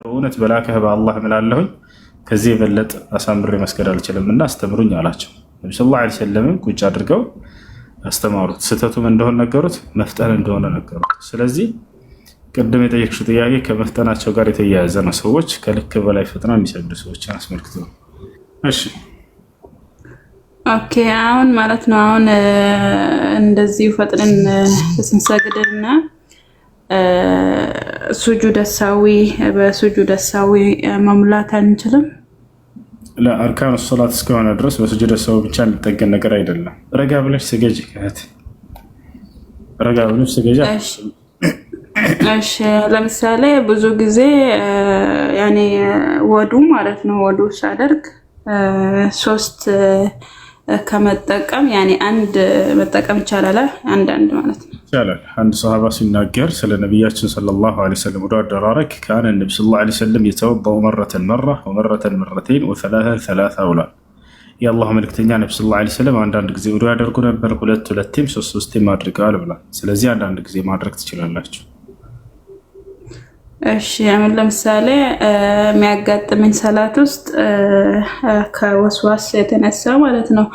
እውነት በላከህ በአላህ እምላለሁኝ ከዚህ የበለጠ አሳምሬ መስገድ አልችልም እና አስተምሩኝ አላቸው። ነቢ ሰለላሁ ዐለይሂ ወሰለም ቁጭ አድርገው አስተማሩት። ስህተቱም እንደሆነ ነገሩት፣ መፍጠን እንደሆነ ነገሩት። ስለዚህ ቅድም የጠየቅሽው ጥያቄ ከመፍጠናቸው ጋር የተያያዘ ነው። ሰዎች ከልክ በላይ ፈጥነው የሚሰግዱ ሰዎችን አስመልክቶ ነው። እሺ ኦኬ። አሁን ማለት ነው አሁን እንደዚህ ፈጥነን ስንሰግድና ሱጁድ ሰዊ በሱጁድ ሰዊ መሙላት አንችልም። ለአርካኑ ሶላት እስከሆነ ድረስ በሱጁድ ሰዊ ብቻ የሚጠገን ነገር አይደለም። ረጋ ብለሽ ስገጂ ከእህት ረጋ ብለሽ ስገጂ። እሺ ለምሳሌ ብዙ ጊዜ ያኔ ወዱ ማለት ነው ወዱ ሳደርግ ሶስት ከመጠቀም ያኔ አንድ መጠቀም ይቻላል። አንድ ማለት ነው ይቻላል። አንድ ሱሐባ ሲናገር ስለ ነብያችን ሰለላሁ ዐለይሂ ወሰለም ወዱ አደራረግ ካነ ነብዩ ሰለላሁ ዐለይሂ ወሰለም የተወضأ መራ ወመረተን መረተይን ወሰላሳ ብሏል። የአላህ መልእክተኛ ነብዩ ሰለላሁ ዐለይሂ ወሰለም አንዳንድ ጊዜ ወዱ ያደርጉ ነበር፣ ሁለቴም ሶስቴም አድርገዋል ብሏል። ስለዚህ አንዳንድ ጊዜ ማድረግ ትችላላችሁ። እሺ አሁን ለምሳሌ የሚያጋጥመኝ ሰላት ውስጥ ከወስዋስ የተነሳ ማለት ነው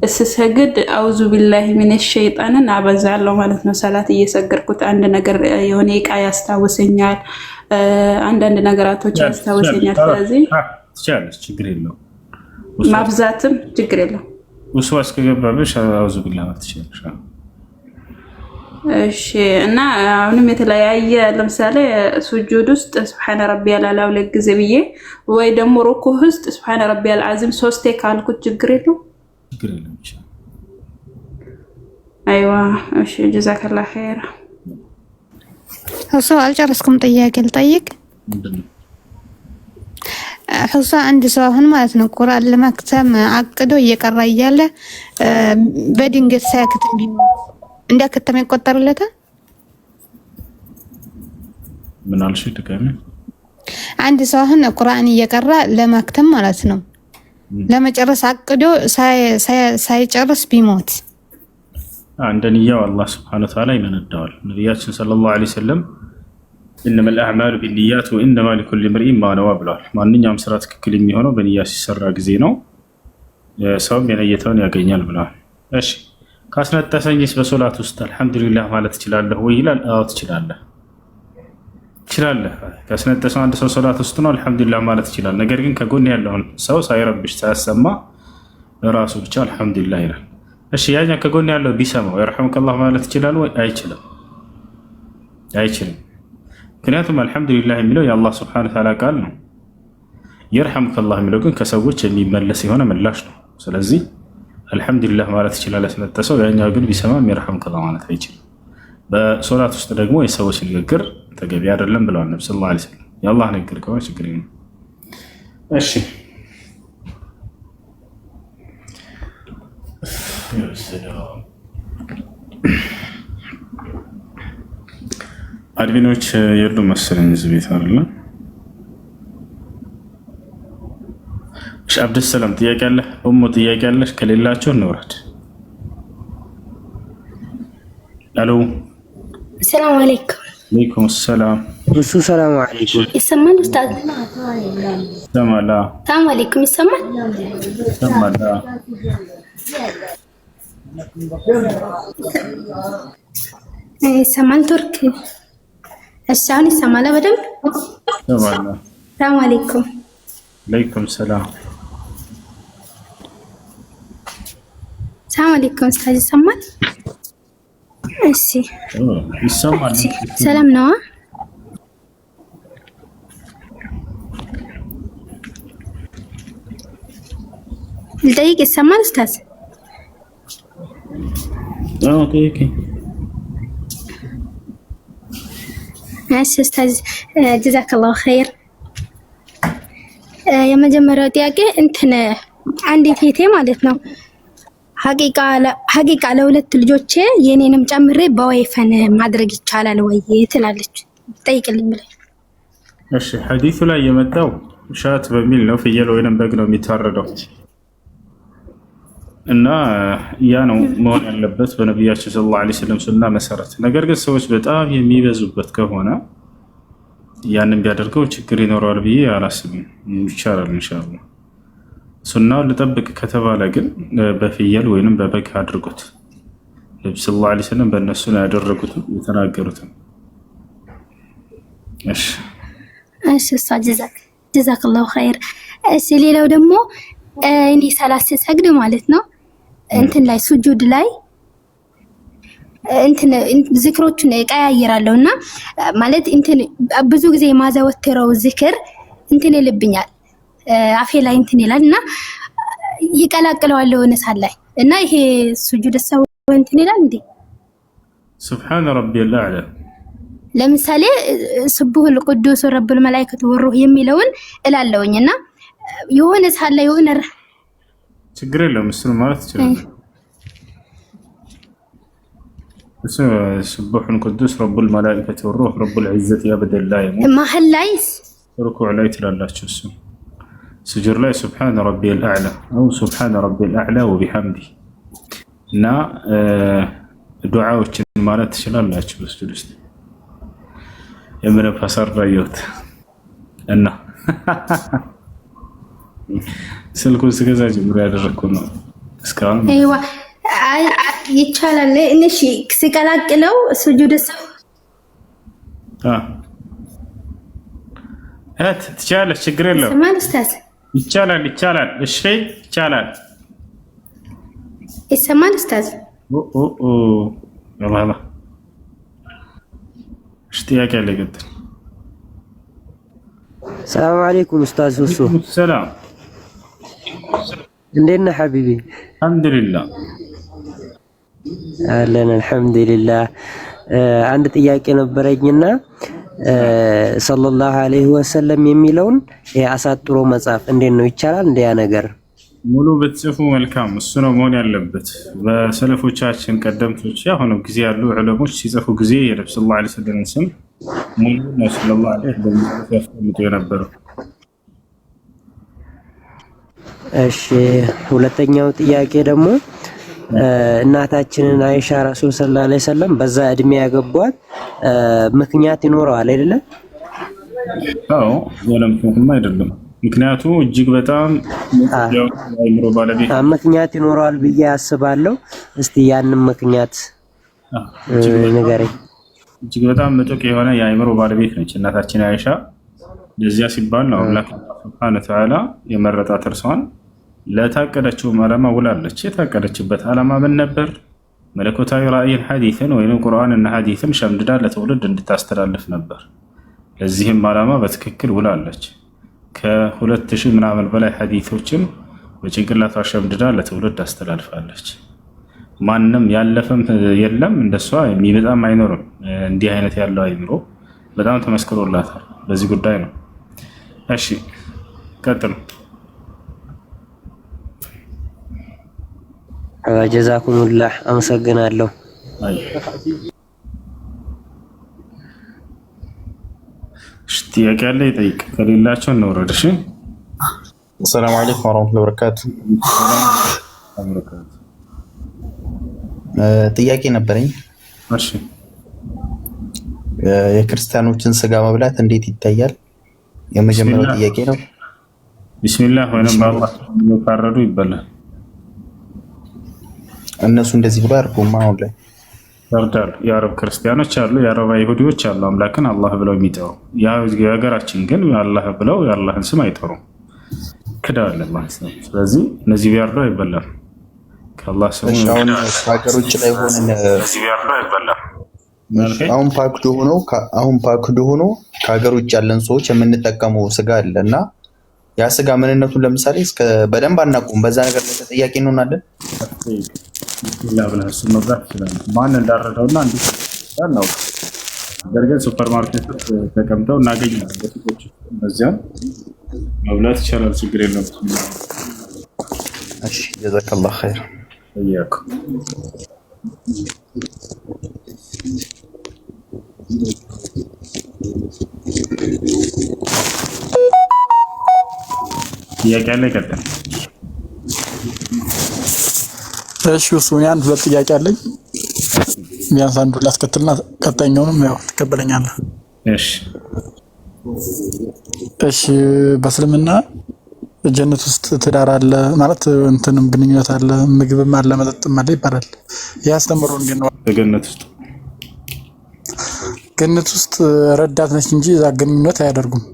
እስሰግድ አውዙ ቢላሂ ሚነሽ ሸይጣንን አበዛለሁ ማለት ነው። ሰላት እየሰገድኩት አንድ ነገር የሆነ ዕቃ ያስታውሰኛል፣ አንዳንድ ነገራቶች ያስታውሰኛል። ስለዚህ ትችላለች፣ ችግር የለውም። ማብዛትም ችግር የለውም። ወስዋስ ከገባብሽ አውዙ ቢላሂ ትችላለሽ። እሺ እና አሁንም የተለያየ ለምሳሌ ሱጁድ ውስጥ ሱብሃነ ረቢያል አዕላ ሁለት ጊዜ ብዬ ወይ ደግሞ ሩኩዕ ውስጥ ሱብሃነ ረቢያል አዚም ሶስቴ ካልኩት ችግር የለውም። ችግር የለውም። አይዋ እሺ ጀዛከላህ ኸይር። ሁሳ አልጨረስኩም። ጥያቄ ልጠይቅ። ሁሳ አንድ ሰው አሁን ማለት ነው ቁርአን ለማክተም አቅዶ እየቀራ እያለ በድንገት ሳያክትም ቢሞት እንዳከተመ ይቆጠርለታል? ምን አልሽ? ድጋሚ። አንድ ሰው አሁን ቁርአን እየቀራ ለማክተም ማለት ነው ለመጨረስ አቅዶ ሳይጨርስ ቢሞት እንደንያው አላህ Subhanahu Wa Ta'ala ይመነዳዋል። ነብያችን ሰለላሁ ዐለይሂ ወሰለም إنما الأعمال بالنيات وإنما لكل امرئ ما نوى ብለዋል። ማንኛውም ስራ ትክክል የሚሆነው በንያ ሲሰራ ጊዜ ነው፣ ሰውም የነየተውን ያገኛል ብለዋል። እሺ ካስነጠሰኝስ በሶላት ውስጥ አልሐምዱሊላህ ማለት ትችላለህ ወይ ይላል። አዎ ትችላለህ። ካስነጠሰው አንድ ሰው ሶላት ውስጥ ነው አልሐምዱሊላህ ማለት ይችላል። ነገር ግን ከጎን ያለውን ሰው ሳይረብሽ ሳያሰማ ራሱ ብቻ አልሐምዱሊላህ ይላል። እሺ ያኛ ከጎን ያለው ቢሰማው ይርሐሙከላህ ማለት ይችላል ወይ? አይችልም። ምክንያቱም አልሐምዱሊላህ የሚለው የአላህ ሱብሓነሁ ወተዓላ ቃል ነው። ይርሐሙከላህ የሚለው ግን ከሰዎች የሚመለስ የሆነ ምላሽ ነው። ስለዚህ አልሐምዱሊላህ ማለት ይችላል ያስነጠሰው። ያኛው ግን ቢሰማም ይርሐሙከላህ ማለት አይችልም። በሶላት ውስጥ ደግሞ የሰዎች ንግግር ተገቢ አይደለም ብለዋል ነብዩ ሰለላሁ ዐለይሂ ወሰለም። የአላህ ንግግር ከሆነ ችግር የለም። እሺ አድሚኖች የሉም መሰለኝ እዚህ ቤት አይደለ? እሺ አብዱሰላም ጥያቄ አለ? ኡሙ ጥያቄ አለሽ? ከሌላችሁ እንውረድ። አሎ ሰላም አለይኩም። ወአለይኩም ሰላም። እሱ ሰላም አለይኩም። ይሰማል ኡስታዝ? ሰማላ። ሰላም አለይኩም። ይሰማል? ሰማላ። ይሰማል? ቱርክ እሺ፣ አሁን ይሰማል በደንብ? ሰማላ። ሰላም አለይኩም። ወአለይኩም ሰላም። ሰላም አለይኩም ኡስታዝ። ይሰማል? እሺ ይሰማል። ሰላም ነው? ልጠይቅ። ይሰማል ኡስታዝ? ኦኬ እሺ ኡስታዝ ጀዛከላሁ ኸይር። የመጀመሪያው ጥያቄ አንዲት እህቴ ማለት ነው ሀቂቃ ለሁለት ልጆቼ የኔንም ጨምሬ በወይፈን ማድረግ ይቻላል ወይ ትላለች። ጠይቅልኝ ብለኝ። እሺ ሐዲሱ ላይ የመጣው ሻት በሚል ነው፣ ፍየል ወይንም በግ ነው የሚታረደው እና ያ ነው መሆን ያለበት በነቢያችን ሰለላሁ ዐለይሂ ወሰለም ሱና መሰረት። ነገር ግን ሰዎች በጣም የሚበዙበት ከሆነ ያንን ቢያደርገው ችግር ይኖረዋል ብዬ አላስብም። ይቻላል ኢንሻአላህ። ሱናውን ልጠብቅ ከተባለ ግን በፍየል ወይንም በበግ አድርጉት። ነብዩ ሰለላሁ ዐለይሂ ወሰለም በእነሱ ነው ያደረጉት የተናገሩትም። እሺ ጀዛከላሁ ኸይር። እሺ ሌላው ደግሞ እኔ ሰላት ስሰግድ ማለት ነው እንትን ላይ ሱጁድ ላይ እንትን ዝክሮቹን እቀያየራለሁና ማለት እንትን ብዙ ጊዜ የማዘወትረው ዝክር እንትን ይልብኛል አፌ ላይ እንትን ይላልና ይቀላቅለዋለሁ ነሳል ላይ እና ይሄ ሱጁድ ሰው እንትን ይላል እንዴ? ሱብሃነ ረቢየል አዕላ ለምሳሌ ስቡሁል ቅዱስ ረቡል መላእክቱ ወሩህ የሚለውን እላለሁኝና የሆነ ሳለ የሆነ ችግር የለውም እሱ ማለት ይችላል። እሱ ስቡሁል ቅዱስ ረቡል መላእክቱ ወሩህ ረቡል ዒዘቲ አበደን ላ የሙት መሀል ላይ ሩኩዕ ላይ ትላላችሁ። እሱ ስጁድ ላይ ሱብሃነ ረቢየል አዕላ አው ሱብሃነ ረቢየል አዕላ ወቢሐምዲ እና ዱዓዎችን ማለት ትችላላችሁ በስጁድ ውስጥ የምን ፋሰር ባየሁት እና ስልኩን ስገዛ ጀምሮ ያደረኩት ነው እስካሁን። አይዋ ይቻላል። እሺ ሲቀላቅለው ሱጁድ ሰው ትችላለች፣ ችግር የለውም። ይቻላል። እሺ ይቻላል። ይሰማል ኡስታዝ? والله اشتياق على قد. السلام عليكم استاذ سوسو. السلام. عندنا حبيبي. الحمد لله. اهلا الحمد لله. عند ጥያቄ ነበረኝና ሰለላሁ ዐለይሂ ወሰለም የሚለውን ያሳጥሮ መጻፍ እንዴት ነው ይቻላል? እንደ ያ ነገር ሙሉ በጽፉ መልካም እሱ ነው መሆን ያለበት። በሰለፎቻችን ቀደምቶች ያሁኑ ጊዜ ያሉ ዑለሞች ሲጽፉ ጊዜ የነብዩ ሰለላሁ ዐለይሂ ወሰለም ስም ሙሉ ነው ሰለላሁ ዐለይሂ ወሰለም ያስቀምጡ የነበረው። እሺ ሁለተኛው ጥያቄ ደግሞ እናታችንን አይሻ ረሱል ሰለላሁ ዐለይሂ ወሰለም በዛ እድሜ ያገቧት ምክንያት ይኖረዋል አይደለ? አዎ ወለም አይደለም። ምክንያቱ እጅግ በጣም የአእምሮ ባለቤት ምክንያት ይኖረዋል ብዬ አስባለሁ። እስቲ ያንን ምክንያት ንገረኝ። እጅግ በጣም ምጡቅ የሆነ የአእምሮ ባለቤት ነች እናታችን አይሻ። ለዚያ ሲባል ነው አላህ ሱብሓነሁ ወተዓላ የመረጣት እርሷን ለታቀደችው ዓላማ ውላለች። የታቀደችበት ዓላማ ምን ነበር? መለኮታዊ ራእይን ሐዲስን ወይም ቁርአንና ሐዲስን ሸምድዳ ለትውልድ እንድታስተላልፍ ነበር። ለዚህም ዓላማ በትክክል ውላለች። ከ2000 ምናምን በላይ ሐዲሶችን በጭንቅላቷ ሸምድዳ ለትውልድ አስተላልፋለች። ማንም ያለፈም የለም እንደሷ የሚበጣም አይኖርም። እንዲህ አይነት ያለው አይምሮ በጣም ተመስክሮላታል። በዚህ ጉዳይ ነው። እሺ ቀጥሉ። ጀዛኩሙላህ አመሰግናለሁ። ጥያቄ ያለ ይጠይቅ፣ ከሌላቸው እንውረድ። እሺ ሰላም አለይኩም ወራህመቱላሂ ወበረካቱ። ጥያቄ ነበረኝ። እሺ የክርስቲያኖችን ስጋ መብላት እንዴት ይታያል? የመጀመሪያው ጥያቄ ነው። ቢስሚላህ ወይንም በአላህ ካረዱ ይበላል። እነሱ እንደዚህ ብሎ አያርጉም። አሁን ላይ ይወርዳሉ። የአረብ ክርስቲያኖች አሉ፣ የአረብ አይሁዲዎች አሉ። አምላክን አላህ ብለው የሚጠሩ የሀገራችን ግን አላህ ብለው የአላህን ስም አይጠሩም፣ ክደዋል አላህ። ስለዚህ እነዚህ ቢያርዱ አይበላም። ከአላህ ስም ሀገር ውጭ ላይ ሆነን አሁን ፓክድ ሆኖ ከሀገር ውጭ ያለን ሰዎች የምንጠቀመው ስጋ አለ እና ያ ስጋ ምንነቱን ለምሳሌ በደንብ አናውቁም። በዛ ነገር ላይ ተጠያቂ እንሆናለን። ብለህ እሱን መብላት ትችላለህ። ማን እንዳረደውና እንዴት እናውቅ። ነገር ግን ሱፐር ማርኬት ውስጥ ተቀምጠው እናገኛለን በሱቆች። በዚያም መብላት ይቻላል፣ ችግር የለውም። እሺ ጀዛከላህ ኸይር። እያኩ ጥያቄ አለ? ይቀጥል። እሺ እሱ ያን ሁለት ጥያቄ አለኝ። ቢያንስ አንዱ ላስከትልና ቀጣኛውንም ያው ትቀበለኛለህ። እሺ እሺ በእስልምና ጀነት ውስጥ ትዳር አለ ማለት እንትንም ግንኙነት አለ፣ ምግብም አለ፣ መጠጥም አለ ይባላል። ያስተምሩ እንዴት ነው? በገነት ውስጥ ገነት ውስጥ ረዳት ነች እንጂ እዛ ግንኙነት አያደርጉም።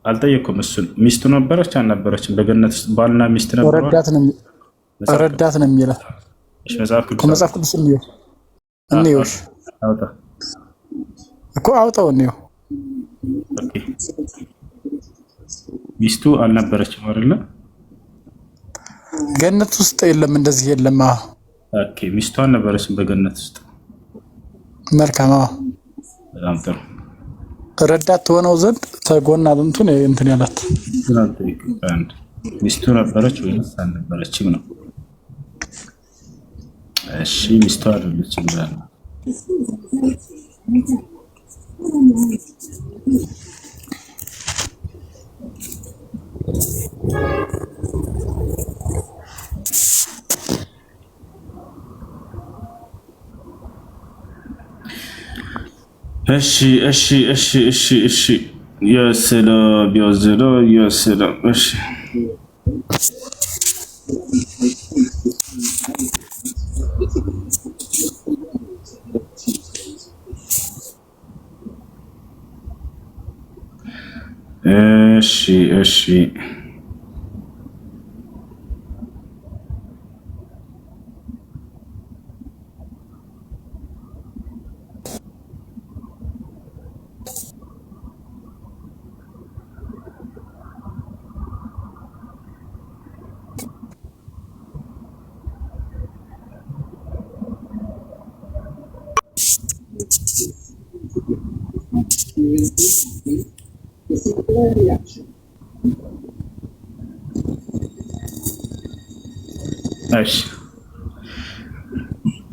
አልጠየኩም። እሱን ሚስቱ ነበረች አልነበረችም? በገነት ውስጥ ባልና ሚስት ነበሩ። ረዳት ነው የሚለው መጽሐፍ ቅዱስ ነው። እንየውሽ አውጣ እኮ አውጣው እንየው። ሚስቱ አልነበረችም አይደለ? ገነት ውስጥ የለም፣ እንደዚህ የለም። ኦኬ ሚስቱ አልነበረችም በገነት ውስጥ። መልካም። በጣም ጥሩ። ረዳት ትሆነው ዘንድ ተጎና እንትን እንትን ያላት ሚስቱ ነበረች ወይስ አልነበረችም ነው? እሺ ሚስቱ አይደለችም ብለናል። እሺ የሰላም የሰላም እሺ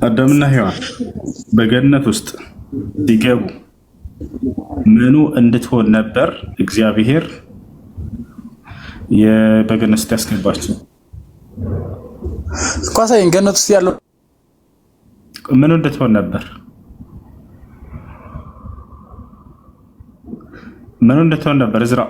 አዳምና ሔዋን በገነት ውስጥ ሲገቡ ምኑ እንድትሆን ነበር እግዚአብሔር በገነት ውስጥ ያስገባቸው? ቋሳይን ገነት ውስጥ ያለው ምኑ እንድትሆን ነበር? ምኑ እንድትሆን ነበር? እዝራ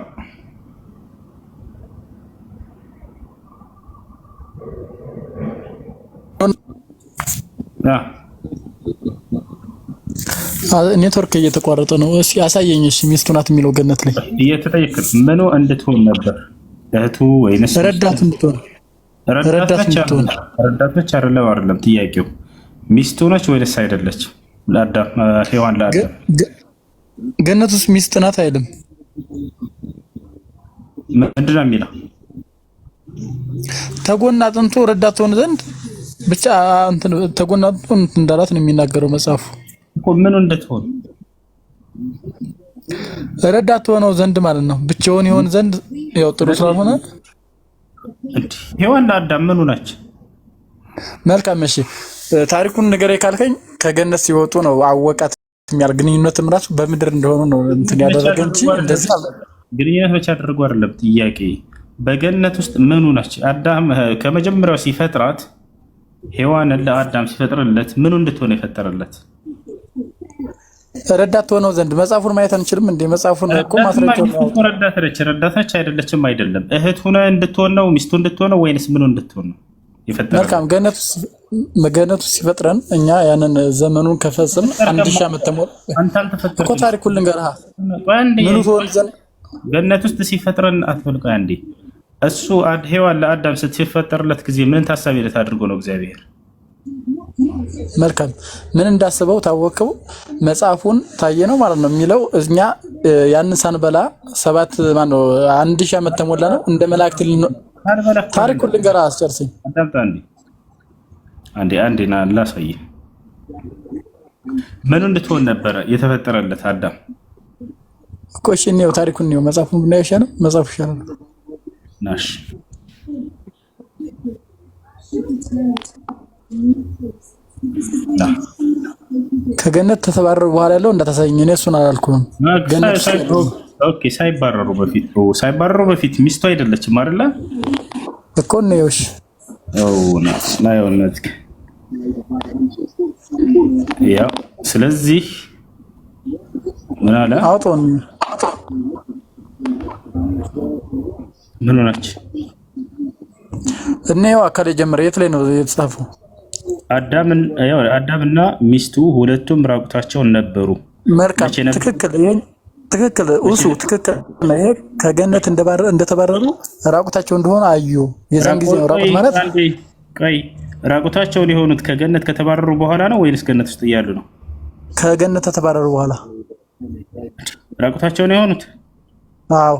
ኔትወርክ እየተቋረጠ ነው። እስኪ አሳየኝ። እሺ ሚስቱ ናት የሚለው ገነት ላይ እየተጠየቀ ምኑ እንድትሆን ነበር? እህቱ ወይንስ ረዳት እንድትሆን? ረዳት ነች አይደለም ጥያቄው። ሚስቱ ነች ወይስ አይደለች? ለአዳም ሔዋን ለአዳም ገነት ውስጥ ሚስት ናት አይደለም? ምንድን ነው የሚለው? ተጎና አጥንቶ ረዳት ሆነ ዘንድ ብቻ እንትን ተጎና አጥንቶ እንዳላት ነው የሚናገረው መጽሐፉ እኮ። ምኑ እንድትሆን? ረዳት ሆነው ዘንድ ማለት ነው። ብቻውን ይሆን ዘንድ ያው ጥሩ ስላልሆነ ሔዋን ለአዳም ምኑ ናች? መልካም እሺ፣ ታሪኩን ንገረኝ ካልከኝ ከገነት ሲወጡ ነው አወቃት የሚያል ግንኙነትም ራሱ በምድር እንደሆኑ ነው እንትን ያደረገ እንጂ እንደዚህ ግንኙነት ብቻ አድርጎ አይደለም። ጥያቄ በገነት ውስጥ ምኑ ናች? አዳም ከመጀመሪያው ሲፈጥራት ሔዋንን ለአዳም ሲፈጥርለት ምኑ እንድትሆን የፈጠረለት? ረዳት ሆነው ዘንድ መጽሐፉን ማየት አንችልም እንዴ? መጽሐፉን እኮ ማስረጃው ነው። ረዳት ነች አይደለችም? አይደለም እህት ሆነ እንድትሆን ነው ሚስቱ እንድትሆን ነው ወይንስ ምኑ እንድትሆን ነው የፈጠረው? መልካም ገነቱ ሲፈጥረን እኛ ያንን ዘመኑን ከፈጽም 1000 ዓመት ተሞላ እኮ ታሪኩን ልንገርህ። ምኑ ትሆን ዘንድ ገነት ውስጥ ሲፈጥረን አትፈልቀ አንዴ እሱ ሔዋን ለአዳም ስትፈጠርለት ጊዜ ምን ታሳቢለት አድርጎ ነው እግዚአብሔር? መልካም ምን እንዳስበው ታወቀው መጽሐፉን ታየ ነው ማለት ነው የሚለው። እኛ ያንን ሳንበላ 1000 ዓመት ተሞላ ነው እንደ መላእክት ታሪኩን ልንገርህ። አስጨርሰኝ። አንዴ ና ላሳይ። ምኑ እንድትሆን ነበረ የተፈጠረለት አዳም? እኮ እሺ ነው ታሪኩን ነው መጽሐፉን ብናየው ይሻላል። መጽሐፉ ይሻላል። ናሽ ከገነት ተተባረሩ በኋላ ያለው እንዳታሳየኝ። እኔ እሱን አላልኩም። ገነት ኦኬ። ሳይባረሩ በፊት ሚስቱ አይደለችም አይደለ? እኮ ነው እሺ። ያው ስለዚህ ምን አለ? ምን ሆነች? እኔው አካል ጀመረ። የት ላይ ነው የተጻፈው? አዳምና ሚስቱ ሁለቱም ራቁታቸውን ነበሩ። መልካም ትክክል እሱ ትክክል። ከገነት እንደተባረሩ ራቁታቸው እንደሆነ አዩ። የዛን ጊዜ ነው ራቁት ማለት። ቆይ ራቁታቸውን የሆኑት ከገነት ከተባረሩ በኋላ ነው ወይስ ገነት ውስጥ እያሉ ነው? ከገነት ከተባረሩ በኋላ ራቁታቸውን የሆኑት? አዎ።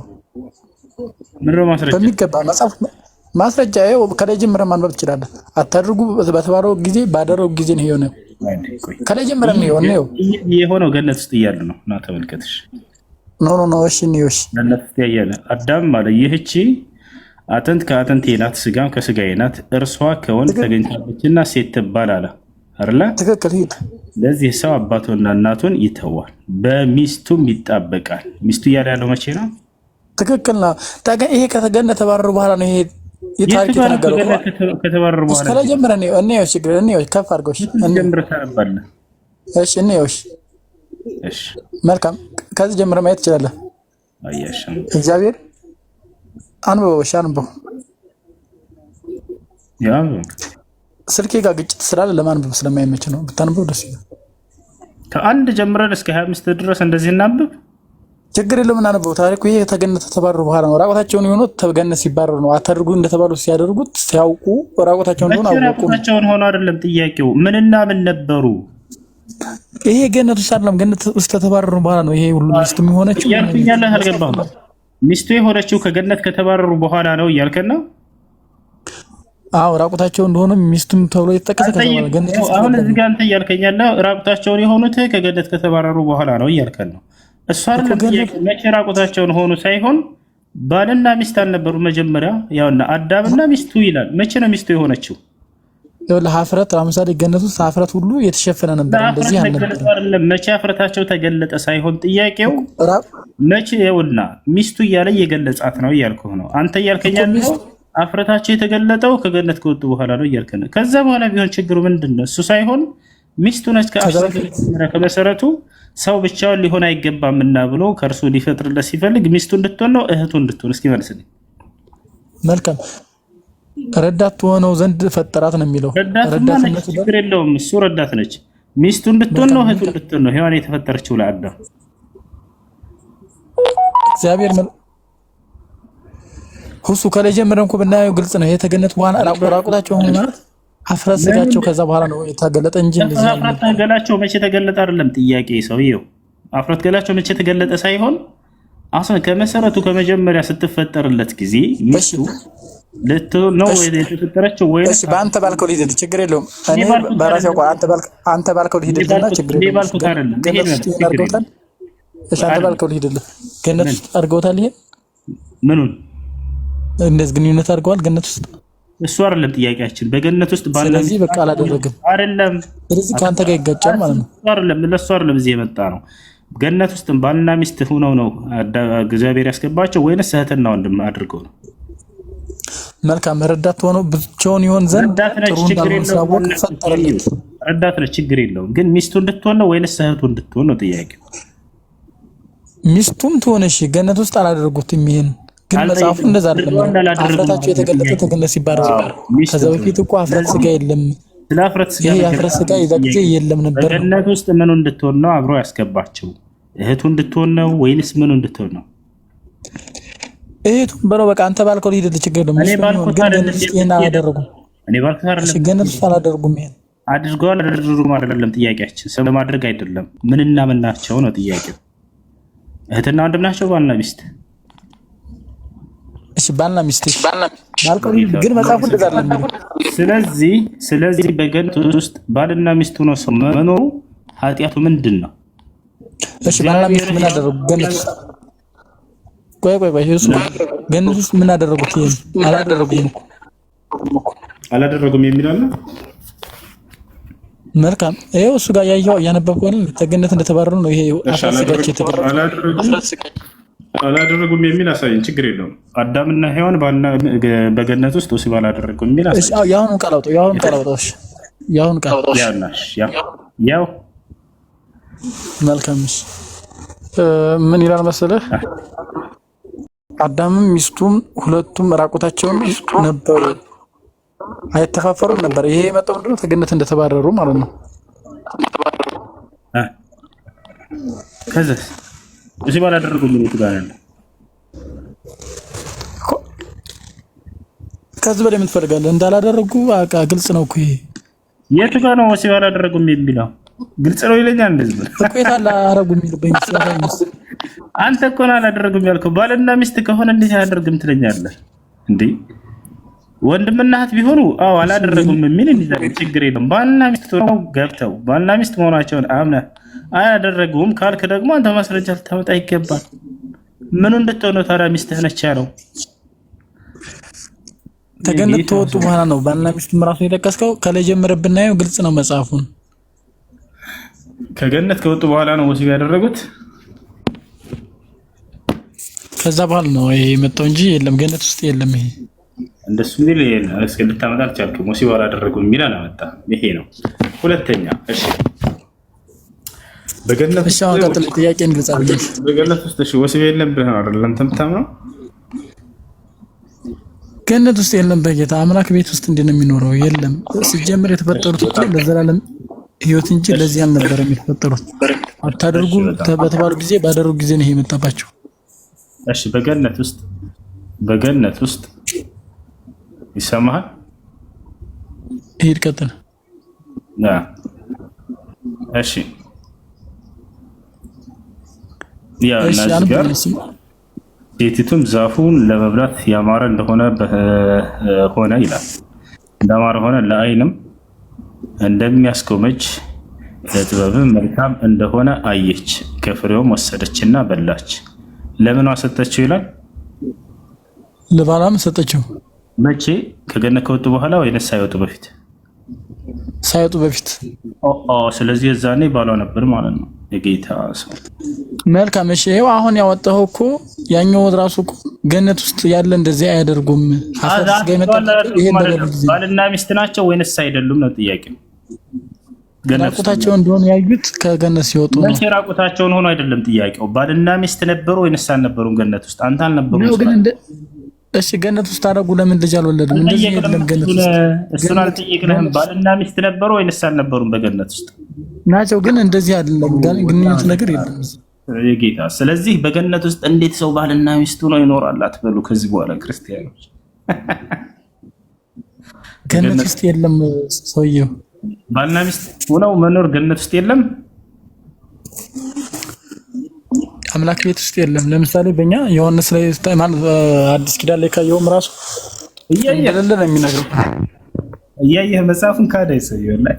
ምን ነው ማስረጃ? በሚገባ መጽሐፍ ማስረጃ ይኸው ከላይ ጀምረን ማንበብ ትችላለን። አታድርጉ በተባለው ጊዜ ባደረጉ ጊዜ ነው የሆነው። ከላይ ጀምረን ነው የሆነው ገነት ውስጥ እያሉ ነው። ና ተመልከትሽ። ኖ እሺ ገነት ውስጥ ያያለ አዳም ማለት ይህቺ አጥንት ከአጥንቴ ናት፣ ስጋም ከስጋዬ ናት፣ እርሷ ከወንድ ተገኝታለችና ሴት ትባል አለ አይደል? ትክክል። ለዚህ ሰው አባቱንና እናቱን ይተዋል፣ በሚስቱም ይጣበቃል። ሚስቱ እያለ ያለው መቼ ነው? ትክክል ነው። ይሄ ከገነት ተባረሩ በኋላ ነው። ይሄ የታሪክ የተነገረው ከተባረሩ በኋላ እስከ ላይ ጀምረን ነው ችግር ነው። ከፍ አድርገው ጀምረህ ታነባለህ። እሺ እሺ መልካም። ከዚህ ጀምረህ ማየት ትችላለህ። አያሽ እግዚአብሔር አንብበው። እሺ አንብበው። ያ ስልኬ ጋር ግጭት ስላለ ለማንበብ ስለማይመች ነው። ብታንበው ደስ ይላል። ከአንድ ጀምረን እስከ 25 ድረስ እንደዚህ እናንብብ። ችግር የለውም እናንበው። ታሪኩ ይሄ ተገነት ተባረሩ በኋላ ነው። ራቁታቸውን የሆኑት ተገነት ሲባረሩ ነው። አታድርጉ እንደተባሉ ሲያደርጉት ሲያውቁ ራቁታቸውን እንደሆነ አወቁ። ራቁታቸውን ሆኖ አይደለም ጥያቄው፣ ምንና ምን ነበሩ? ይሄ ገነት ውስጥ አይደለም። ገነት ውስጥ ተባረሩ በኋላ ነው ይሄ ሁሉ ሚስቱ የሆነችው። ያልኩኛለህ አልገባህም? ሚስቱ የሆነችው ከገነት ከተባረሩ በኋላ ነው እያልከን ነው? አዎ ራቁታቸው እንደሆነ ሚስቱም ተብሎ የተጠቀሰ ከተባለ ገነት ውስጥ አሁን እዚህ ጋር አንተ እያልከኛለህ ራቁታቸውን የሆኑት ከገነት ከተባረሩ በኋላ ነው እያልከን ነው። እሷ አይደለም መቼ ራቁታቸውን ሆኑ ሳይሆን ባልና ሚስት አልነበሩ መጀመሪያ? ያውና አዳምና ሚስቱ ይላል። መቼ ነው ሚስቱ የሆነችው? ለሀፍረት ለምሳሌ ገነት ውስጥ ሀፍረት ሁሉ የተሸፈነ ነበር። እንደዚህ አይደለም። መቼ ሀፍረታቸው ተገለጠ ሳይሆን ጥያቄው መቼ ይውና ሚስቱ እያለ እየገለጻት ነው እያልኩህ ነው። አንተ እያልከኛል ሀፍረታቸው የተገለጠው ከገነት ከወጡ በኋላ ነው እያልከኝ ነው። ከዛ በኋላ ቢሆን ችግሩ ምንድነው? እሱ ሳይሆን ሚስቱ ነች። ከመሰረቱ ሰው ብቻውን ሊሆን አይገባምና ብሎ ከእርሱ ሊፈጥርለት ሲፈልግ ሚስቱ እንድትሆን ነው እህቱ እንድትሆን። እስኪ መልስልኝ። መልካም ረዳት ሆነው ዘንድ ፈጠራት ነው የሚለው። ረዳትነት ችግር የለውም። እሱ ረዳት ነች። ሚስቱ እንድትሆን ነው እህቱ እንድትሆን ነው ሔዋን የተፈጠረችው ለአዳም። እግዚአብሔር ሁሱ ከላይ ጀምረን እኮ ብናየው ግልጽ ነው። የተገነት በኋላ ራቁታቸው ሆነ ማለት አፍረት ስጋቸው ከዛ በኋላ ነው የተገለጠ እንጂ እንደዚህ አፍረት ገላቸው መቼ ተገለጠ አይደለም ጥያቄ። ሰውየው አፍረት ገላቸው መቼ ተገለጠ ሳይሆን አሁን ከመሰረቱ ከመጀመሪያ ስትፈጠርለት ጊዜ ሚስቱ ነው የተፈጠረችው ወይ? እሺ በአንተ ባልከው ሊሄድ ችግር የለውም። እኔ በራሴ አቋም አንተ ባልከው ሊሄድልና ችግር የለውም። ባልኩት አይደለም ገነት ውስጥ አድርገውታል። እሺ አንተ ባልከው ሊሄድልህ ገነት ውስጥ አድርገውታል። ይሄ ምኑን እንደዚህ ግንኙነት አድርገዋል ገነት ውስጥ? እሱ አይደለም ጥያቄያችን። በገነት ውስጥ ባልና ስለዚህ በቃ አላደረግም አይደለም። ስለዚህ ከአንተ ጋር ይጋጫል ማለት ነው። አይደለም ለሱ አይደለም እዚህ የመጣ ነው። ገነት ውስጥ ባልና ሚስት ሆነው ነው እግዚአብሔር ያስገባቸው ወይንስ እህትና ወንድም አድርገው ነው? መልካም ረዳት ሆኖ ብቻውን ይሆን ዘንድ ጥሩ እንዳልሆነ ስላወቅ ፈጠረለት። ረዳት ነች ችግር የለውም። ግን ሚስቱ እንድትሆን ነው ወይንስ እህቱ እንድትሆን ነው ጥያቄው? ሚስቱም ትሆነሽ ገነት ውስጥ አላደረጉትም ይሄን ግን መጽሐፉ እንደዛ አይደለም። አፍረታቸው የተገለጠ ተገነት ሲባረሩ ከዛ በፊት እኮ አፍረት ስጋ የለም። ስለ አፍረት ስጋ ይሄ አፍረት ስጋ የዛ ጊዜ የለም ነበር። በገነት ውስጥ ምኑ እንድትሆን ነው አብሮ ያስገባቸው? እህቱ እንድትሆን ነው ወይንስ ምኑ እንድትሆን ነው? እህቱ በለው በቃ አንተ ባልከው ሊሄድ ችግር የለም። እኔ ባልኩት ገነት ውስጥ ይሄን አላደረጉም። እኔ ባልኩት አይደለም። ገነት ውስጥ አላደረጉም። ይሄን አድርገዋል አላደረጉም አይደለም ጥያቄያችን። ሰው ለማድረግ አይደለም ምንና ምን ናቸው ነው ጥያቄው። እህትና ወንድም ናቸው ባልና ሚስት? እሺ ባልና ሚስት ባልከው ግን መጽሐፉ እንደዛ አይደለም። ስለዚህ በገነት ውስጥ ባልና ሚስት ሆኖ ሰው መኖሩ ኃጢአቱ ምንድን ነው? እሺ ባልና ሚስት ምን አደረጉ ገነት ውስጥ? ቆይ እሱ ገነት ውስጥ ምን አደረጉት? ይሄን አላደረጉም የሚል አለ። መልካም ይሄው እሱ ጋር ያያው ያነበብኩ አይደል? ተገነት እንደተባረሩ ነው። ይሄ አፍረስጋቸው የተባረሩ አላደረጉም የሚል አሳየን። ችግር የለውም። አዳምና ሔዋን በገነት ውስጥ ወሲብ አላደረጉም የሚል አሳየን። እሺ ያሁን ቃላውጣው ያሁን ቃላውጣው ያው መልካም። ምን ይላል መሰለህ? አዳምም ሚስቱም ሁለቱም ራቁታቸውን ነበሩ፣ አይተፋፈሩም ነበር። ይሄ የመጣው ምንድነው? ከገነት እንደተባረሩ ማለት ነው። ከዛስ እዚህ ባላደረጉ ምን ጋር ያለ ከዚህ በላይ ምን ትፈልጋለህ? እንዳላደረጉ አቃ ግልጽ ነው እኮ ይሄ። የቱ ጋር ነው ወሲብ አላደረጉም የሚለው? ግልጽ ነው ይለኛል። እንደዚህ እኮ የታለ አረጉ የሚልበኝ አንተ እኮ ነው አላደረጉም ያልከው። ባልና ሚስት ከሆነ እንዴት አያደርግም ትለኛለህ እንዴ? ወንድምና እህት ቢሆኑ አዎ አላደረጉም የሚል እንዲዛሬ ችግር የለም። ባልና ሚስት ነው ገብተው ባልና ሚስት መሆናቸውን አምነህ አያደረጉም ካልክ ደግሞ አንተ ማስረጃ ልታመጣ ይገባል። ምኑ እንድትሆነ ታዲያ ሚስትህ ነች ያለው? ከገነት ተወጡ በኋላ ነው ባልና ሚስቱም ራሱ የጠቀስከው። ከላይ ጀምረህ ብናየው ግልጽ ነው መጽሐፉን። ከገነት ከወጡ በኋላ ነው ወሲብ ያደረጉት። ከዛ በኋላ ነው ይሄ የመጣው እንጂ የለም ገነት ውስጥ የለም። ይሄ እንደሱ ሚል እስከ ልታመጣ አልቻልኩም። ወሲብ አላደረጉም የሚል አላመጣም። ይሄ ነው ሁለተኛ። እሺ በገነት እሺ አሁን ቀጥል። ጥያቄን ግልጽ አድርገሽ በገነት ውስጥ እሺ ወሲብ የለም ብለህ ነው አይደል አንተ የምታምነው? ገነት ውስጥ የለም። በጌታ አምላክ ቤት ውስጥ እንዴት ነው የሚኖረው? የለም። ሲጀምር የተፈጠሩት እኮ ለዘላለም ህይወት እንጂ ለዚህ አልነበረም የተፈጠሩት። አታደርጉ በተባሉ ጊዜ ባደረጉ ጊዜ ነው የመጣባቸው። እሺ በገነት ውስጥ ይሰማሃል? ሂድ ቀጥል። እሺ ያ ነገር ሴቲቱም ዛፉን ለመብላት ያማረ እንደሆነ ሆነ ይላል። እንዳማረ ሆነ ለዓይንም እንደሚያስጎመጅ ለጥበብም መልካም እንደሆነ አየች፣ ከፍሬውም ወሰደችና በላች። ለምን ሰጠችው ይላል? ለባላም ሰጠችው። መቼ? ከገነት ከወጡ በኋላ ወይስ ሳይወጡ በፊት? ሳይወጡ በፊት። ስለዚህ የዛኔ ባሏ ነበር ማለት ነው የጌታ ሰው። መልካም። እሺ ይሄው አሁን ያወጣው እኮ ያኛው ራሱ እኮ ገነት ውስጥ ያለ እንደዚህ አያደርጉም። ሐሳብስ ጋር ይመጣል። ይሄ ባልና ሚስት ናቸው ወይስ አይደሉም ነው ጥያቄው። ራቁታቸው እንደሆነ ያዩት ከገነት ሲወጡ ነው። መቼ ራቁታቸውን ሆኖ አይደለም ጥያቄው። ባልና ሚስት ነበሩ ወይስ አልነበሩም ገነት ውስጥ? አንተ አልነበሩም ነው ግን እሺ ገነት ውስጥ አደረጉ። ለምን ልጅ አልወለዱም? እንደዚህ የለም ገነት ውስጥ። እሱን አልጠየቅንህም። ባልና ሚስት ነበሩ ወይስ አልነበሩም በገነት ውስጥ? ናቸው ግን እንደዚህ አይደለም። ግንኙነት ነገር የለም የጌታ። ስለዚህ በገነት ውስጥ እንዴት ሰው ባልና ሚስቱ ነው ይኖራል አትበሉ። ከዚህ በኋላ ክርስቲያኖች ገነት ውስጥ የለም ሰውየው። ባልና ሚስት ሆነው መኖር ገነት ውስጥ የለም። አምላክ ቤት ውስጥ የለም። ለምሳሌ በእኛ ዮሐንስ ላይ ማለት አዲስ ኪዳን ላይ ካየውም ራሱ እያየለ ነው የሚነግረው። እያየህ መጽሐፉን ካደ ይሰየው ላይ።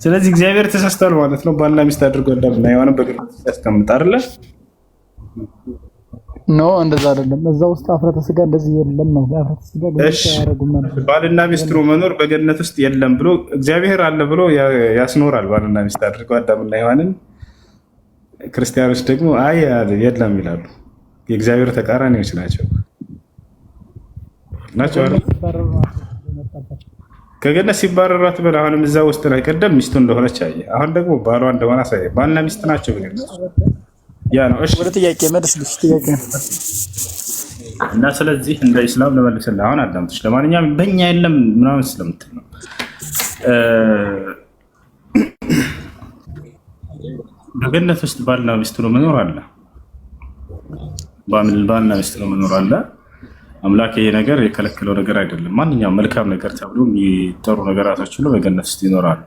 ስለዚህ እግዚአብሔር ተሳስቷል ማለት ነው። ባልና ሚስት አድርጎ እንደምና የሆነ በገነት ውስጥ ያስቀምጥ አይደለ? ኖ እንደዛ አይደለም። እዛ ውስጥ አፍረተ ስጋ እንደዚህ የለም ነው። አፍረተ ስጋ ገነት ያረጉም ማለት ባልና ሚስት መኖር በገነት ውስጥ የለም ብሎ እግዚአብሔር አለ ብሎ ያስኖራል። ባልና ሚስት አድርጎ አዳምና ሔዋንን። ክርስቲያኖች ደግሞ አይ የለም ይላሉ። የእግዚአብሔር ተቃራኒዎች ናቸው አይደል? ከገነት ሲባረሩ አትበል። አሁንም እዛ ውስጥ ላይ ቀደም ሚስቱ እንደሆነች አየ። አሁን ደግሞ ባሏ እንደሆነ አሳየ። ባልና ሚስት ናቸው ግን ያ ነው። እሺ ወደ ጥያቄ መልስልሽ። ጥያቄ እና ስለዚህ እንደ ኢስላም ለመልሰልህ አሁን አዳምጥሽ። ለማንኛውም በእኛ የለም ምናምን ስለምትል ነው። በገነት ውስጥ ባልና ሚስት ነው መኖር አለ። ባልና ሚስት ነው መኖር አለ። አምላክ ይሄ ነገር የከለከለው ነገር አይደለም። ማንኛውም መልካም ነገር ተብሎ የሚጠሩ ነገራቶች ሁሉ በገነት ውስጥ ይኖራሉ።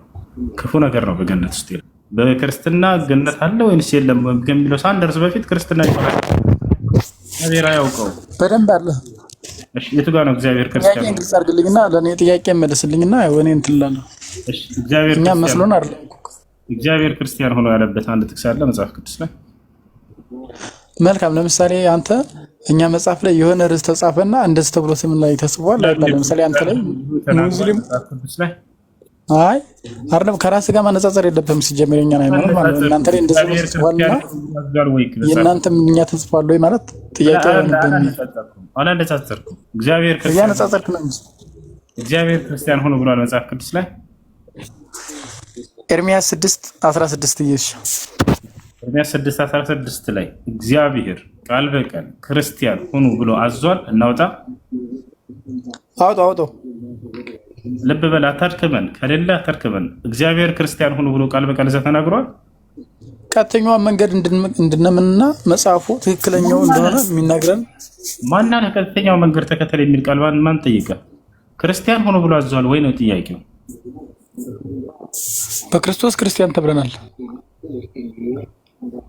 ክፉ ነገር ነው በገነት ውስጥ የለም። በክርስትና ገነት አለ ወይንስ የለም ከሚለው ሳንደርስ በፊት ክርስትና ይባላል እግዚአብሔር ያውቀው በደንብ አለ። እሺ የቱ ጋር ነው እግዚአብሔር ክርስቲያን? ጥያቄ ግልጽ አድርግልኝና ለኔ ጥያቄ መልስልኝና ወኔ እንትን እላለሁ። እሺ እግዚአብሔር እኛ መስሎን አይደለም። እግዚአብሔር ክርስቲያን ሆኖ ያለበት አንድ ጥቅስ አለ መጽሐፍ ቅዱስ ላይ። መልካም። ለምሳሌ አንተ እኛ መጽሐፍ ላይ የሆነ ርዕስ ተጻፈና እንደዚህ ተብሎ ስም ላይ ተጽፏል። ለምሳሌ አንተ ላይ ሙስሊም አይ አይደለም ከራስ ጋር ማነጻጸር የለብህም። ሲጀምር የኛን ሃይማኖት ማለት ነው። እናንተ ላይ እንደዚህ ተጽፏልና የእናንተ እኛ ተጽፏል ወይ ማለት ጥያቄ ነው። አላነጻጸርኩም። እግዚአብሔር ክርስቲያን ሆኖ ብሏል መጽሐፍ ቅዱስ ላይ ኤርሚያስ 6:16 ኢየሱስ ኤርምያስ 6:16 ላይ እግዚአብሔር ቃል በቃል ክርስቲያን ሁኑ ብሎ አዟል። እናውጣ አውጣው ልብ በል አታድክመን፣ ከሌለ አታድክመን። እግዚአብሔር ክርስቲያን ሁኑ ብሎ ቃል በቃል ተናግሯል። ቀጥተኛውን መንገድ እንድንምንና መጽሐፉ ትክክለኛው እንደሆነ የሚናገረን ማንና ቀጥተኛው መንገድ ተከተል የሚል ቃል ማን ጠይቀ? ክርስቲያን ሁኑ ብሎ አዟል ወይ ነው ጥያቄው። በክርስቶስ ክርስቲያን ተብለናል።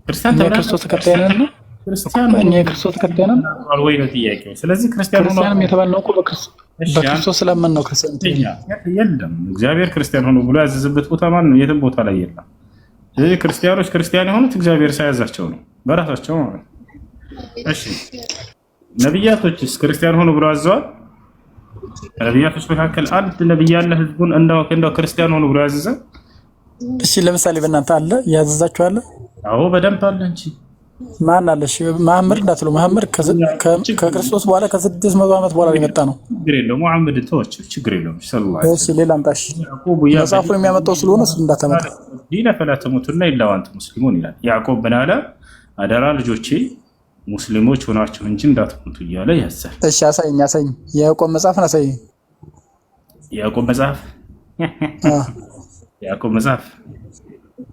ክርስቲያን ተብለናል። ክርስቶስ ተከታይ ነን። ክርስቲያን እኛ ክርስቶስ ተከታይ ነን ወይ ነው ጥያቄው። ስለዚህ ክርስቲያን የተባልነው እኮ በክርስቶስ ስለምን ነው ክርስቲያን? የለም እግዚአብሔር ክርስቲያን ሁኑ ብሎ ያዘዘበት ቦታ ማን ነው? የትም ቦታ ላይ የለም። ስለዚህ ክርስቲያኖች ክርስቲያን የሆኑት እግዚአብሔር ሳያዛቸው ነው፣ በራሳቸው ማለት። እሺ ነብያቶችስ ክርስቲያን ሁኑ ብሎ አዘዋል? ነብያቶች መካከል አንድ ነብይ ያለ ህዝቡን እንደው ክርስቲያን ሁኑ ብሎ ያዘዘ? እሺ ለምሳሌ በእናንተ አለ ያዘዛችሁ አለ? አዎ በደንብ አለ እንጂ ማን አለሽ? መሐመድ እንዳትሉ። መሐመድ ከክርስቶስ በኋላ ከ600 ዓመት በኋላ የመጣ ነው። ችግር የለውም። መሐመድ ተወች፣ ችግር የለውም። ሰለላሁ እሺ ሌላ አምጣሽ። መጽሐፉን የሚያመጣው ስለሆነ እሱ እንዳታመጣ። ዲነ ፈላ ተሙቱና ኢላ ወአንቱም ሙስሊሙን ይላል። ያዕቆብ ምን አለ? አደራ ልጆቼ ሙስሊሞች ሆናችሁ እንጂ እንዳትሞቱ እያለ ያዛል። እሺ አሳይኝ። የያዕቆብ መጽሐፍን አሳይኝ። ያዕቆብ መጽሐፍ ያዕቆብ መጽሐፍ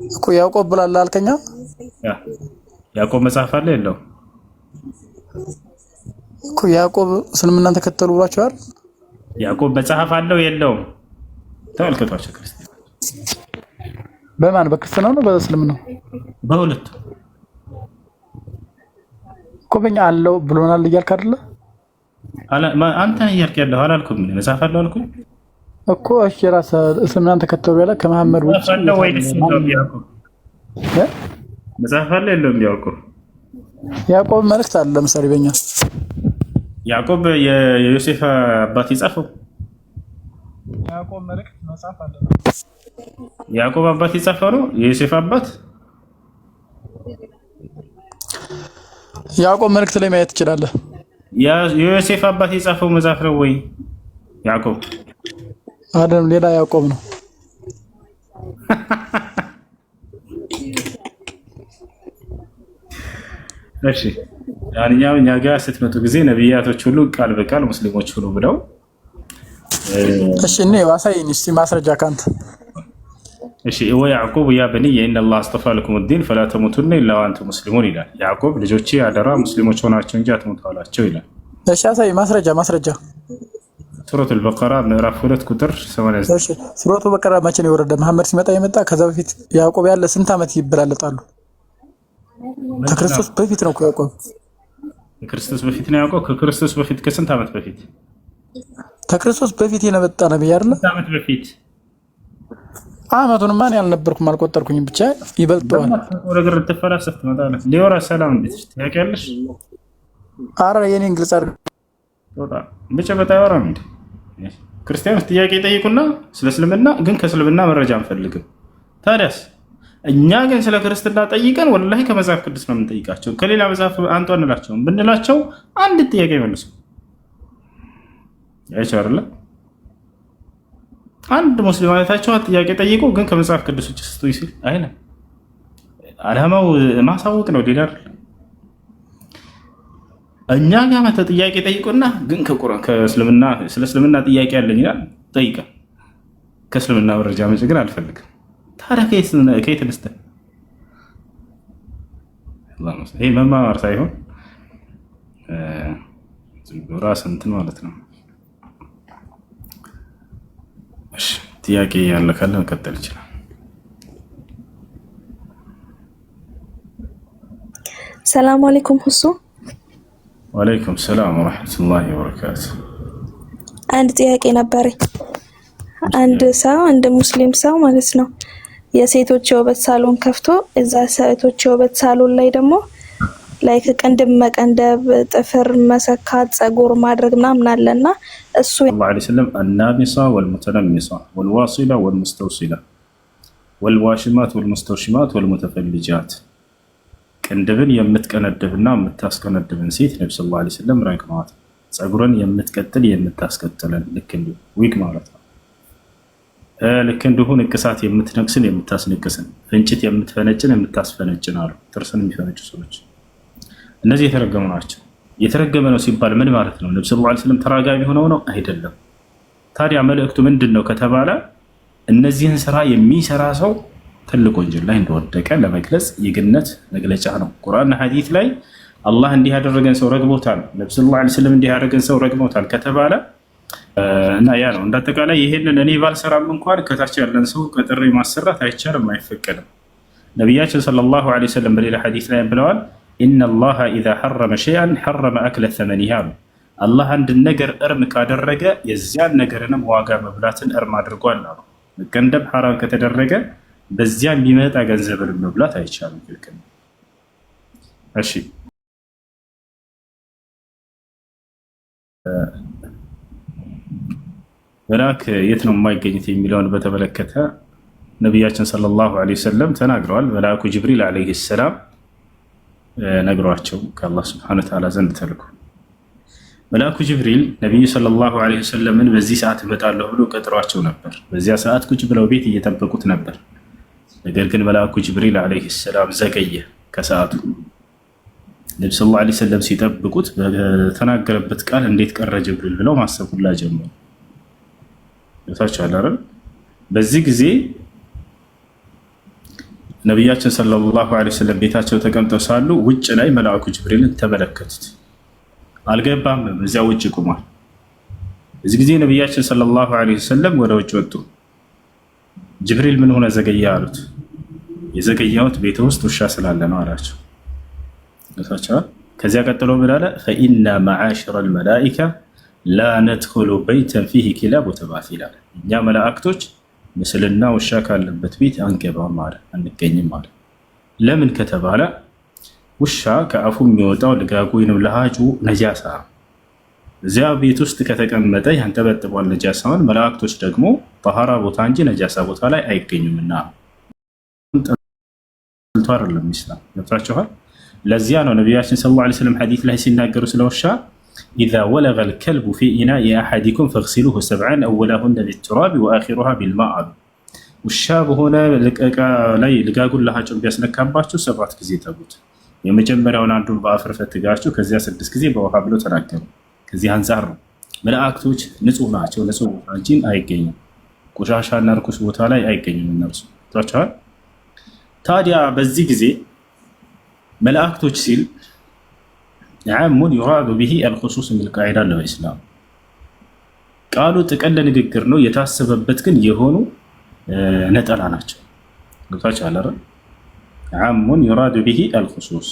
እኮ ያዕቆብ ብላል አልከኛ። ያዕቆብ መጽሐፍ አለ የለው እኮ ያዕቆብ እስልምናን ተከተሉ ብሏቸዋል። ያዕቆብ መጽሐፍ አለው የለውም? ተመልከቷቸው ክርስቲያኖች። በማን በክርስትናው ነው በእስልምናው? በሁለቱ እኮ በእኛ አለው ብሎናል እያልክ አይደለ? አንተ እያልክ ያለው አላልኩም። ምን መጽሐፍ አለው አልኩኝ እኮ። እሺ ራስህ እስልምናን ተከተሉ ያለ ከመሐመድ ውጭ ነው ወይስ ነው? ያዕቆብ መጽሐፍ አለ የለውም? ያዕቆብ መልእክት አለ። ለምሳሌ በእኛ ያዕቆብ የዮሴፍ አባት የጻፈው ያዕቆብ መልእክት መጽሐፍ አለ። ያዕቆብ አባት የጻፈው ነው የዮሴፍ አባት። ያዕቆብ መልእክት ላይ ማየት ትችላለህ። የዮሴፍ አባት የጻፈው መጽሐፍ ነው ወይ ያዕቆብ? አይደለም፣ ሌላ ያዕቆብ ነው። እሺ ያንኛው እኛ ጋር ስትመጡ ጊዜ ነብያቶች ሁሉ ቃል በቃል ሙስሊሞች ሁሉ ብለው እሺ ነው አሳይኝ እስቲ ማስረጃ ካንተ። እሺ ወያዕቆብ ያ በኒየ ኢነ አላህ አስጠፋ ለኩም الدين فلا تموتن الا وانتم مسلمون ይላል። ያዕቆብ ልጆቼ አደራ ሙስሊሞች ሆናችሁ እንጂ አትሞቱ አላቸው ይላል። እሺ አሳይ ማስረጃ ሱረቱል በቀራ ምዕራፍ 2 ቁጥር 89። እሺ ሱረቱል በቀራ መቼ ነው የወረደ? መሐመድ ሲመጣ የመጣ ከዛ በፊት ያዕቆብ ያለ ስንት ዓመት ይበላለጣሉ? ከክርስቶስ በፊት ነው ያዕቆብ። ከክርስቶስ በፊት ነው ያዕቆብ። ከክርስቶስ በፊት ከስንት ዓመት በፊት? ከክርስቶስ በፊት የመጣ ነብይ አይደለ? ስንት ዓመት በፊት? አመቱን ማን ያልነበርኩም አልቆጠርኩኝም፣ ብቻ ይበልጠዋል። ወደ ግር ተፈላሰፍ ትመጣለህ። ሊወራ ሰላም እንዴት ታውቂያለሽ? አረ የኔን ግልጽ አድርግ ወጣ በጨበጣ ያወራም እንዴ? ክርስቲያኖች ጥያቄ ጠይቁና ስለ እስልምና ግን ከእስልምና መረጃ አንፈልግም። ታዲያስ እኛ ግን ስለ ክርስትና ጠይቀን ወላሂ ከመጽሐፍ ቅዱስ ነው የምንጠይቃቸው። ከሌላ መጽሐፍ አንተ አንላቸውም። ብንላቸው አንድ ጥያቄ መልሱ አይቻልም። አንድ ሙስሊም አይታቸው ጥያቄ ጠይቁ ግን ከመጽሐፍ ቅዱስ ውጭ ስጡ ይል አይነ አላማው ማሳወቅ ነው ዲዳር። እኛ ጋር መተ ጥያቄ ጠይቁና ግን ከቁርአን ከእስልምና ስለ እስልምና ጥያቄ አለኝ ይላል። ጠይቀን ከእስልምና መረጃ መጭ ግን አልፈልግም። ታዲያ ከየት ልስተ ይሄ መማማር ሳይሆን ራስ እንትን ማለት ነው። እሺ ጥያቄ ያለ ካለ መቀጠል ይችላል። ሰላም አለይኩም ሁሱ። ወአለይኩም ሰላም ወራህመቱላሂ ወበረካቱ። አንድ ጥያቄ ነበረኝ። አንድ ሙስሊም ሰው ማለት ነው የሴቶች የውበት ሳሎን ከፍቶ እዛ ሴቶች የውበት ሳሎን ላይ ደግሞ ላይክ ቅንድብ መቀንደብ፣ ጥፍር መሰካት፣ ጸጉር ማድረግ ምናምን አለና እሱ ሰለላሁ ዐለይሂ ወሰለም አናሚሳ ወልሙተነሚሳ ወልዋሲላ ወልሙስተውሲላ ወልዋሽማት ወልሙስተውሽማት ወልሙተፈልጃት ቅንድብን የምትቀነድብና የምታስቀነድብን ሴት ነብዩ ሰለላሁ ዐለይሂ ወሰለም ረግመዋት። ጸጉርን የምትቀጥል የምታስቀጥለን ልክ እንዲሁ ዊግ ማለት ነው። ልክ እንዲሁ ንቅሳት የምትነቅስን የምታስነቅስን፣ ፍንጭት የምትፈነጭን የምታስፈነጭን አሉ። ጥርስን የሚፈነጩ ሰዎች እነዚህ የተረገሙ ናቸው። የተረገመ ነው ሲባል ምን ማለት ነው? ነብዩ ሰለላሁ ዐለይሂ ወሰለም ተራጋሚ ሆነው ነው? አይደለም። ታዲያ መልእክቱ ምንድን ነው ከተባለ እነዚህን ስራ የሚሰራ ሰው ትልቅ ወንጀል ላይ እንደወደቀ ለመግለጽ የግነት መግለጫ ነው። ቁርአንና ሐዲስ ላይ አላህ እንዲህ ያደረገን ሰው ረግሞታል፣ ነብዩ ሰለላሁ ዐለይሂ ወሰለም እንዲህ ያደረገን ሰው ረግሞታል ከተባለ እና ያ ነው። እንዳጠቃላይ ይሄንን እኔ ባልሰራም እንኳን ከታች ያለን ሰው ቀጥሬ ማሰራት አይቻልም፣ አይፈቀድም። ነቢያችን ሰለላሁ ዐለይሂ ወሰለም በሌላ ሐዲስ ላይ ብለዋል፣ ኢነላሃ ኢዛ ሐረመ ሸይአን ሐረመ አክለ ተመኒሃ። አላህ አንድን ነገር እርም ካደረገ የዚያን ነገርንም ዋጋ መብላትን እርም አድርጓል አሉ። መቀንደብ ሐራም ከተደረገ በዚያ የሚመጣ ገንዘብን መብላት አይቻልም፣ ክልክል ነው። እሺ መልአክ የት ነው የማይገኙት የሚለውን በተመለከተ ነቢያችን ሰለላሁ ዐለይሂ ወሰለም ተናግረዋል። መልአኩ ጅብሪል ዐለይሂ ሰላም ነግሯቸው ከአላህ ሱብሓነሁ ወተዓላ ዘንድ ተልኮ መልአኩ ጅብሪል ነቢዩ ሰለላሁ ዐለይሂ ወሰለምን በዚህ ሰዓት እመጣለሁ ብሎ ቀጥሯቸው ነበር። በዚያ ሰዓት ቁጭ ብለው ቤት እየጠበቁት ነበር። ነገር ግን መልአኩ ጅብሪል ዐለይሂ ሰላም ዘገየ ከሰዓቱ። ነቢ ሰለላሁ ዐለይሂ ወሰለም ሲጠብቁት በተናገረበት ቃል እንዴት ቀረ ጅብሪል ብለው ማሰብ ሁላ ጀመሩ። ታቻላረ በዚህ ጊዜ ነቢያችን ሰለላሁ ዐለይሂ ወሰለም ቤታቸው ተቀምጠው ሳሉ ውጭ ላይ መልአኩ ጅብሪልን ተመለከቱት። አልገባም፣ እዚያ ውጭ ቆሟል። በዚህ ጊዜ ነቢያችን ሰለላሁ ዐለይሂ ወሰለም ወደ ውጭ ወጡ። ጅብሪል ምን ሆነ ዘገየ አሉት። የዘገየሁት ቤት ውስጥ ውሻ ስላለ ነው አላቸው። ከዚያ ቀጥሎ ምን አለ? ፈኢና መዓሽረል መላኢካ ላ ነድኹሉ በይተን ፊህ ኪላብ ወተባት ይላል። እኛ መላእክቶች ምስልና ውሻ ካለበት ቤት አንገባም አለ፣ አንገኝም አለ። ለምን ከተባለ ውሻ ከአፉ የሚወጣው ልጋጉ ወይም ለሃጁ ነጃሳ እዚያ ቤት ውስጥ ከተቀመጠ ያንጠበጥቧል ነጃሳውን። መላእክቶች ደግሞ ጠሃራ ቦታ እንጂ ነጃሳ ቦታ ላይ አይገኙምና ጠልቶ አይደለም ኢስላም። ገብታችኋል? ለዚያ ነው ነቢያችን ሰለላሁ ዐለይሂ ወሰለም ሐዲስ ላይ ሲናገሩ ስለ ውሻ ኢዛ ወለገ ልከልቡ ፊ ኢናኢ አሐዲኩም ፈግሲሉሁ ሰብዐን አወላሁነ ቢቱራብ ወአኺሩሃ ቢልማእ አሉ። ውሻ በሆነ እቃ ላይ ልጋጉን ለሃጩን ቢያስነካባችሁ 7 ጊዜ ተጉት። የመጀመሪያውን አንዱን በአፈር ፈትጋችሁ ከዚያ 6 ጊዜ በውሃ ብለው ተናገሩ። ከዚህ አንጻር ነው መላእክቶች ንጹህ ናቸው። ንጹህ ቦታ እንጂ አይገኙም። ቆሻሻና ርኩስ ቦታ ላይ አይገኙም እነርሱ። ታቻል ታዲያ በዚህ ጊዜ መላእክቶች ሲል ዓሙን ዩራዱ ቢሂ አልኹሱስ ሚል ቃዒዳ አለው ኢስላም። ቃሉ ጥቅል ንግግር ነው፣ የታሰበበት ግን የሆኑ ነጠላ ናቸው። ታቻል አይደል? ዓሙን ዩራዱ ቢሂ አልኹሱስ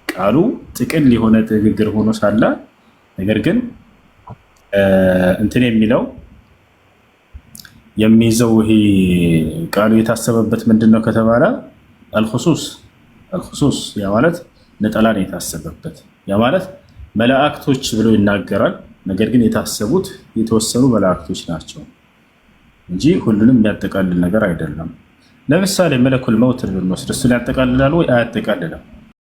ቃሉ ጥቅል የሆነ ንግግር ሆኖ ሳለ ነገር ግን እንትን የሚለው የሚይዘው ይሄ ቃሉ የታሰበበት ምንድነው ከተባለ አልኹሱስ ያ ማለት ነጠላ ነው የታሰበበት። ያ ማለት መላእክቶች ብሎ ይናገራል። ነገር ግን የታሰቡት የተወሰኑ መላእክቶች ናቸው እንጂ ሁሉንም የሚያጠቃልል ነገር አይደለም። ለምሳሌ መለኩል መውት ብንወስድ እሱን ያጠቃልላል ወይ? አያጠቃልልም።